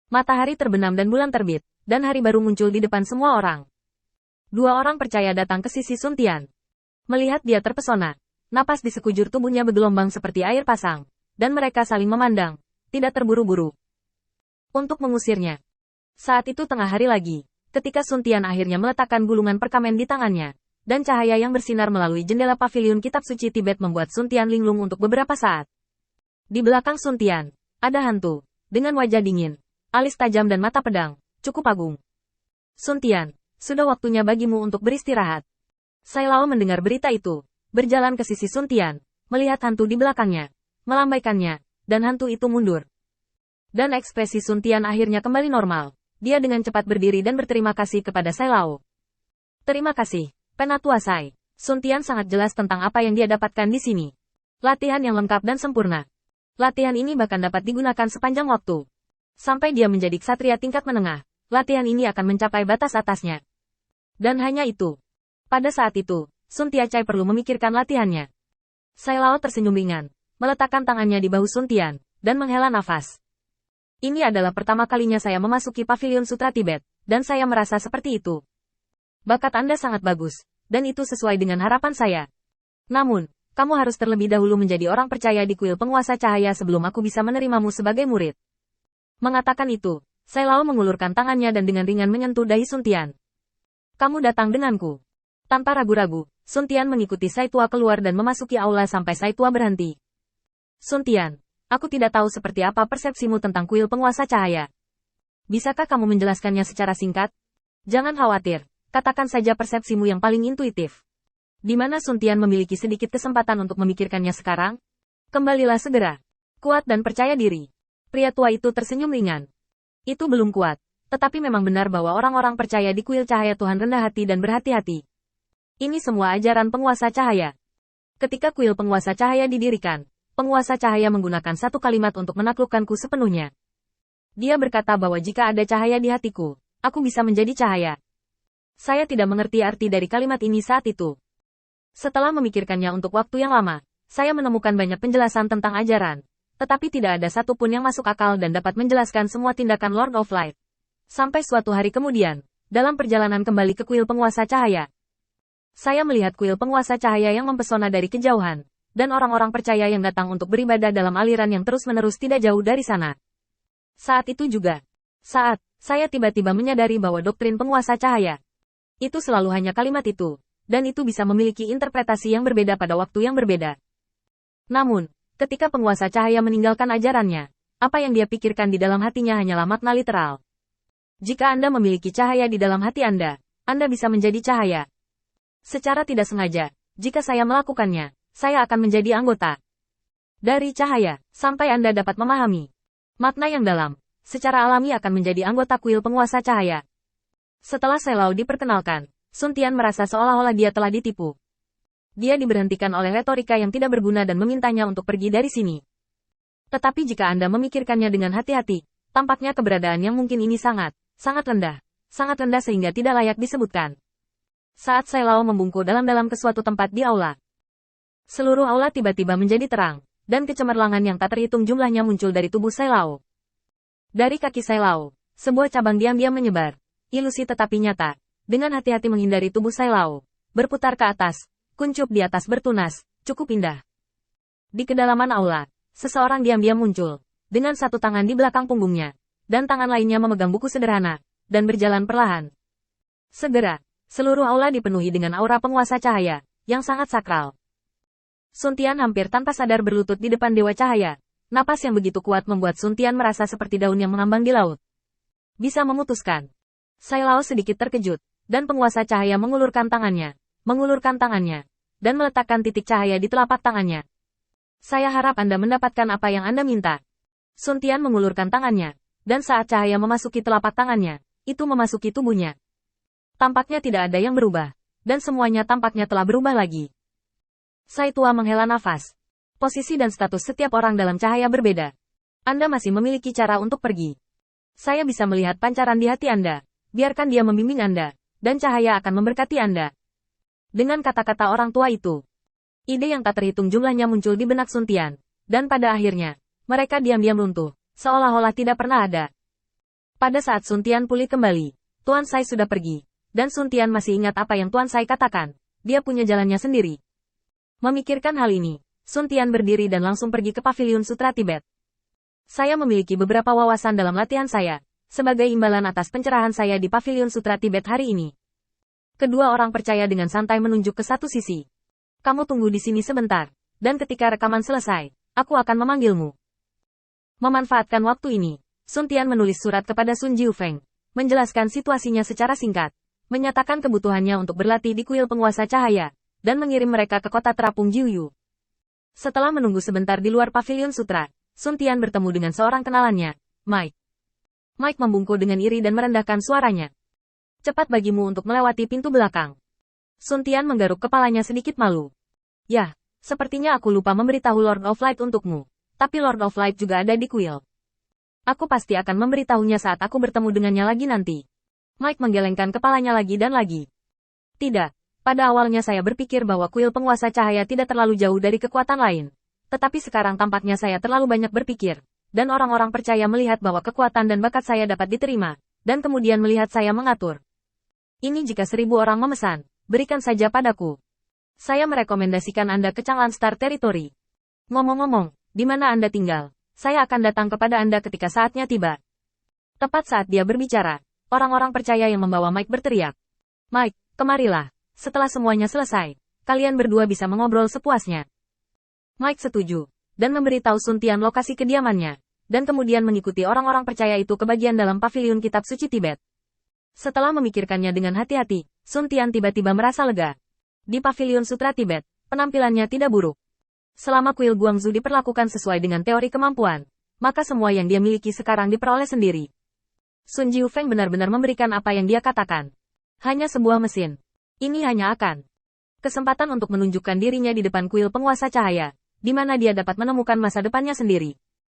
Matahari terbenam dan bulan terbit, dan hari baru muncul di depan semua orang. Dua orang percaya datang ke sisi Sun Tian. Melihat dia terpesona, napas di sekujur tubuhnya bergelombang seperti air pasang, dan mereka saling memandang, tidak terburu-buru untuk mengusirnya. Saat itu tengah hari lagi, ketika Sun Tian akhirnya meletakkan gulungan perkamen di tangannya, dan cahaya yang bersinar melalui jendela paviliun kitab suci Tibet membuat Sun Tian linglung untuk beberapa saat. Di belakang Sun Tian, ada hantu, dengan wajah dingin, alis tajam dan mata pedang, cukup agung. Sun Tian, sudah waktunya bagimu untuk beristirahat. Sai Lao mendengar berita itu, berjalan ke sisi Sun Tian, melihat hantu di belakangnya, melambaikannya, dan hantu itu mundur. Dan ekspresi Sun Tian akhirnya kembali normal. Dia dengan cepat berdiri dan berterima kasih kepada Sai Lao. Terima kasih, Penatua Sai. Sun Tian sangat jelas tentang apa yang dia dapatkan di sini. Latihan yang lengkap dan sempurna. Latihan ini bahkan dapat digunakan sepanjang waktu. Sampai dia menjadi ksatria tingkat menengah, latihan ini akan mencapai batas atasnya. Dan hanya itu. Pada saat itu, Sun Tianchai perlu memikirkan latihannya. Sai Lao tersenyum ringan, meletakkan tangannya di bahu Sun Tian, dan menghela nafas. Ini adalah pertama kalinya saya memasuki pavilion sutra Tibet, dan saya merasa seperti itu. Bakat Anda sangat bagus, dan itu sesuai dengan harapan saya. Namun, kamu harus terlebih dahulu menjadi orang percaya di kuil penguasa cahaya sebelum aku bisa menerimamu sebagai murid. Mengatakan itu, Sai Lao mengulurkan tangannya dan dengan ringan menyentuh dahi Sun Tian. Kamu datang denganku. Tanpa ragu-ragu, Sun Tian mengikuti Sai Tua keluar dan memasuki aula sampai Sai Tua berhenti. Sun Tian, aku tidak tahu seperti apa persepsimu tentang kuil penguasa cahaya. Bisakah kamu menjelaskannya secara singkat? Jangan khawatir, katakan saja persepsimu yang paling intuitif. Di mana Sun Tian memiliki sedikit kesempatan untuk memikirkannya sekarang? Kembalilah segera. Kuat dan percaya diri. Pria tua itu tersenyum ringan. Itu belum kuat, tetapi memang benar bahwa orang-orang percaya di kuil cahaya Tuhan rendah hati dan berhati-hati. Ini semua ajaran penguasa cahaya. Ketika kuil penguasa cahaya didirikan, penguasa cahaya menggunakan satu kalimat untuk menaklukkanku sepenuhnya. Dia berkata bahwa jika ada cahaya di hatiku, aku bisa menjadi cahaya. Saya tidak mengerti arti dari kalimat ini saat itu. Setelah memikirkannya untuk waktu yang lama, saya menemukan banyak penjelasan tentang ajaran. Tetapi tidak ada satupun yang masuk akal dan dapat menjelaskan semua tindakan Lord of Light. Sampai suatu hari kemudian, dalam perjalanan kembali ke kuil penguasa cahaya, saya melihat kuil penguasa cahaya yang mempesona dari kejauhan, dan orang-orang percaya yang datang untuk beribadah dalam aliran yang terus-menerus tidak jauh dari sana. Saat itu juga, saat saya tiba-tiba menyadari bahwa doktrin penguasa cahaya, itu selalu hanya kalimat itu, dan itu bisa memiliki interpretasi yang berbeda pada waktu yang berbeda. Namun, ketika penguasa cahaya meninggalkan ajarannya, apa yang dia pikirkan di dalam hatinya hanyalah makna literal. Jika Anda memiliki cahaya di dalam hati Anda bisa menjadi cahaya. Secara tidak sengaja, jika saya melakukannya, saya akan menjadi anggota dari cahaya, sampai Anda dapat memahami makna yang dalam, secara alami akan menjadi anggota kuil penguasa cahaya. Setelah Sai Lao diperkenalkan, Sun Tian merasa seolah-olah dia telah ditipu. Dia diberhentikan oleh retorika yang tidak berguna dan memintanya untuk pergi dari sini. Tetapi jika Anda memikirkannya dengan hati-hati, tampaknya keberadaan yang mungkin ini sangat rendah sehingga tidak layak disebutkan. Saat Sai Lao membungkuk dalam-dalam ke suatu tempat di aula, seluruh aula tiba-tiba menjadi terang, dan kecemerlangan yang tak terhitung jumlahnya muncul dari tubuh Sai Lao. Dari kaki Sai Lao, sebuah cabang diam-diam menyebar, ilusi tetapi nyata, dengan hati-hati menghindari tubuh Sai Lao, berputar ke atas, kuncup di atas bertunas, cukup indah. Di kedalaman aula, seseorang diam-diam muncul, dengan satu tangan di belakang punggungnya, dan tangan lainnya memegang buku sederhana, dan berjalan perlahan. Segera, seluruh aula dipenuhi dengan aura penguasa cahaya, yang sangat sakral. Sun Tian hampir tanpa sadar berlutut di depan Dewa Cahaya. Napas yang begitu kuat membuat Sun Tian merasa seperti daun yang mengambang di laut. Bisa memutuskan. Sai Lao sedikit terkejut, dan penguasa cahaya mengulurkan tangannya, dan meletakkan titik cahaya di telapak tangannya. Saya harap Anda mendapatkan apa yang Anda minta. Sun Tian mengulurkan tangannya, dan saat cahaya memasuki telapak tangannya, itu memasuki tubuhnya. Tampaknya tidak ada yang berubah, dan semuanya tampaknya telah berubah lagi. Sai Tua menghela nafas. Posisi dan status setiap orang dalam cahaya berbeda. Anda masih memiliki cara untuk pergi. Saya bisa melihat pancaran di hati Anda. Biarkan dia membimbing Anda, dan cahaya akan memberkati Anda. Dengan kata-kata orang tua itu, ide yang tak terhitung jumlahnya muncul di benak Sun Tian, dan pada akhirnya, mereka diam-diam runtuh, seolah-olah tidak pernah ada. Pada saat Sun Tian pulih kembali, Tuan Sai sudah pergi, dan Sun Tian masih ingat apa yang Tuan Sai katakan. Dia punya jalannya sendiri. Memikirkan hal ini, Sun Tian berdiri dan langsung pergi ke Paviliun Sutra Tibet. Saya memiliki beberapa wawasan dalam latihan saya, sebagai imbalan atas pencerahan saya di Paviliun Sutra Tibet hari ini. Kedua orang percaya dengan santai menunjuk ke satu sisi. Kamu tunggu di sini sebentar, dan ketika rekaman selesai, aku akan memanggilmu. Memanfaatkan waktu ini, Sun Tian menulis surat kepada Sun Jiufeng, menjelaskan situasinya secara singkat, menyatakan kebutuhannya untuk berlatih di kuil penguasa cahaya, dan mengirim mereka ke kota terapung Jiuyu. Setelah menunggu sebentar di luar Paviliun Sutra, Sun Tian bertemu dengan seorang kenalannya, Mike. Mike membungkuk dengan iri dan merendahkan suaranya. Cepat bagimu untuk melewati pintu belakang. Sun Tian menggaruk kepalanya sedikit malu. Yah, sepertinya aku lupa memberitahu Lord of Light untukmu, tapi Lord of Light juga ada di kuil. Aku pasti akan memberitahunya saat aku bertemu dengannya lagi nanti. Mike menggelengkan kepalanya lagi dan lagi. Tidak, pada awalnya saya berpikir bahwa kuil penguasa cahaya tidak terlalu jauh dari kekuatan lain. Tetapi sekarang tampaknya saya terlalu banyak berpikir, dan orang-orang percaya melihat bahwa kekuatan dan bakat saya dapat diterima, dan kemudian melihat saya mengatur. Ini jika 1000 orang memesan, berikan saja padaku. Saya merekomendasikan Anda ke Chang'an Star Territory. Ngomong-ngomong, di mana Anda tinggal? Saya akan datang kepada Anda ketika saatnya tiba. Tepat saat dia berbicara, orang-orang percaya yang membawa Mike berteriak. Mike, kemarilah. Setelah semuanya selesai, kalian berdua bisa mengobrol sepuasnya. Mike setuju, dan memberitahu Sun Tian lokasi kediamannya, dan kemudian mengikuti orang-orang percaya itu ke bagian dalam paviliun kitab suci Tibet. Setelah memikirkannya dengan hati-hati, Sun Tian tiba-tiba merasa lega. Di paviliun sutra Tibet, penampilannya tidak buruk. Selama kuil Guangzhou diperlakukan sesuai dengan teori kemampuan, maka semua yang dia miliki sekarang diperoleh sendiri. Sun Jiufeng benar-benar memberikan apa yang dia katakan. Hanya sebuah mesin. Ini hanya akan kesempatan untuk menunjukkan dirinya di depan kuil penguasa cahaya, di mana dia dapat menemukan masa depannya sendiri.